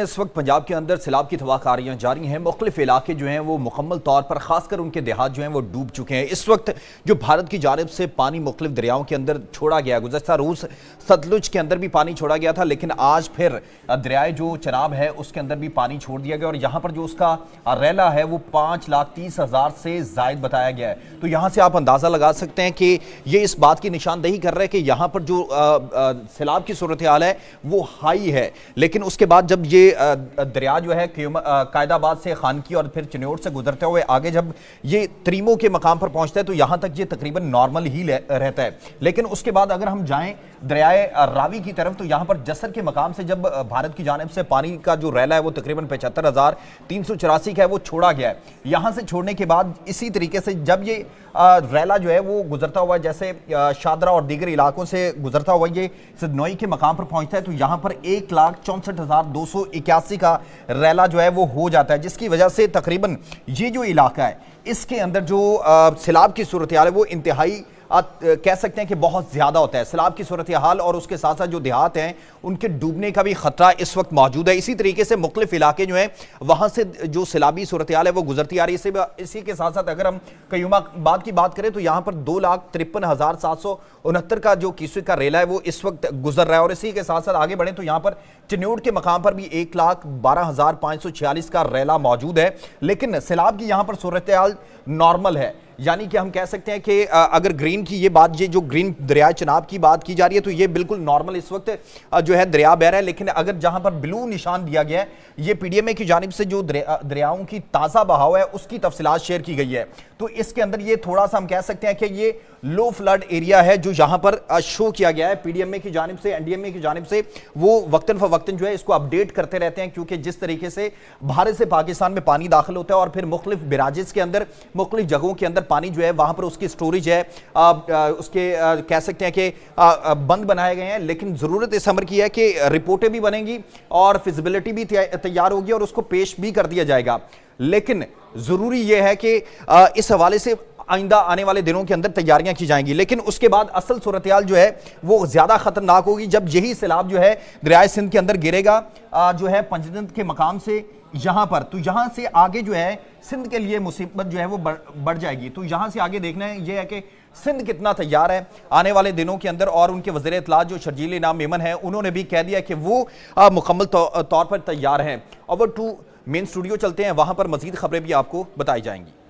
اس وقت پنجاب کے اندر سیلاب کی تباہ کاریاں جاری ہیں۔ مختلف علاقے جو ہیں وہ مکمل طور پر خاص کر ان کے دیہات جو ہیں وہ ڈوب چکے ہیں۔ اس وقت جو بھارت کی جانب سے پانی مختلف دریاؤں کے اندر چھوڑا گیا، گزشتہ روز ستلج کے اندر بھی پانی چھوڑا گیا تھا، لیکن آج پھر دریائے جو چناب ہے اس کے اندر بھی پانی چھوڑ دیا گیا، اور یہاں پر جو اس کا ریلا ہے وہ 5,30,000 سے زائد بتایا گیا ہے۔ تو یہاں سے آپ اندازہ لگا سکتے ہیں کہ یہ اس بات کی نشاندہی کر رہا ہے کہ یہاں پر جو سیلاب کی صورتحال ہے وہ ہائی ہے، لیکن اس کے بعد جب یہ دریا جو ہے قائد آباد سے خانکی اور پھر چنیوٹ سے گزرتے ہوئے آگے جب یہ تریمو کے مقام پر پہنچتا ہے تو یہاں تک یہ تقریباً نارمل ہی رہتا ہے، لیکن اس کے بعد اگر ہم جائیں دریائے راوی کی طرف تو یہاں پر جسر کے مقام سے جب بھارت کی جانب سے پانی کا جو ریلا ہے وہ تقریباً 75,384 کا ہے وہ چھوڑا گیا ہے۔ یہاں سے چھوڑنے کے بعد اسی طریقے سے جب یہ ریلا جو ہے وہ گزرتا ہوا جیسے شادرہ اور دیگر علاقوں سے گزرتا ہوا یہ سدنوئی کے مقام پر پہنچتا ہے تو یہاں پر 1,64,281 کا ریلا جو ہے وہ ہو جاتا ہے، جس کی وجہ سے تقریباً یہ جو علاقہ ہے اس کے اندر جو سیلاب کی صورتحال ہے وہ انتہائی کہہ سکتے ہیں کہ بہت زیادہ ہوتا ہے۔ سیلاب کی صورتحال اور اس کے ساتھ ساتھ جو دیہات ہیں ان کے ڈوبنے کا بھی خطرہ اس وقت موجود ہے۔ اسی طریقے سے مختلف علاقے جو ہیں وہاں سے جو سیلابی صورتحال ہے وہ گزرتی آ رہی ہے۔ اسی کے ساتھ ساتھ اگر ہم قیوم آباد کی بات کریں تو یہاں پر 2,53,769 کا جو کیسوک کا ریلا ہے وہ اس وقت گزر رہا ہے، اور اسی کے ساتھ ساتھ آگے بڑھیں تو یہاں پر چنیوٹ کے مقام پر بھی 1,12,546 کا ریلا موجود ہے، لیکن سیلاب کی یہاں پر صورتحال نارمل ہے، یعنی کہ ہم کہہ سکتے ہیں کہ اگر گرین کی یہ بات جو گرین دریائے چناب کی بات کی جا رہی ہے تو یہ بالکل نارمل اس وقت جو ہے دریا بہ رہا ہے، لیکن اگر جہاں پر بلو نشان دیا گیا ہے یہ پی ڈی ایم اے کی جانب سے جو دریاؤں کی تازہ بہاؤ ہے اس کی تفصیلات شیئر کی گئی ہے، تو اس کے اندر یہ تھوڑا سا ہم کہہ سکتے ہیں کہ یہ لو فلڈ ایریا ہے جو یہاں پر شو کیا گیا ہے پی ڈی ایم اے کی جانب سے، این ڈی ایم اے کی جانب سے وہ وقتاً فوقتاً جو ہے اس کو اپڈیٹ کرتے رہتے ہیں، کیونکہ جس طریقے سے بھارت سے پاکستان میں پانی داخل ہوتا ہے اور پھر مختلف بیراجز کے اندر مختلف جگہوں کے اندر پانی جو ہے وہاں پر اس کی سٹوریج ہے، اس کے کہہ سکتے ہیں کہ بند بنائے گئے ہیں، لیکن ضرورت اس امر کی ہے کہ رپورٹیں بھی بنیں گی اور فیزیبلٹی بھی تیار ہوگی اور اس کو پیش بھی کر دیا جائے گا، لیکن ضروری یہ ہے کہ اس حوالے سے آئندہ آنے والے دنوں کے اندر تیاریاں کی جائیں گی، لیکن اس کے بعد اصل صورتحال جو ہے وہ زیادہ خطرناک ہوگی جب یہی سیلاب جو ہے دریائے سندھ کے اندر گرے گا جو ہے پنجدند کے مقام سے یہاں پر، تو یہاں سے آگے جو ہے سندھ کے لیے مصیبت جو ہے وہ بڑھ جائے گی۔ تو یہاں سے آگے دیکھنا ہے یہ ہے کہ سندھ کتنا تیار ہے آنے والے دنوں کے اندر، اور ان کے وزیر اطلاعات جو شرجیل انعام میمن ہیں انہوں نے بھی کہہ دیا کہ وہ مکمل طور پر تیار ہیں۔ اوور ٹو مین اسٹوڈیو چلتے ہیں، وہاں پر مزید خبریں بھی آپ کو بتائی جائیں گی۔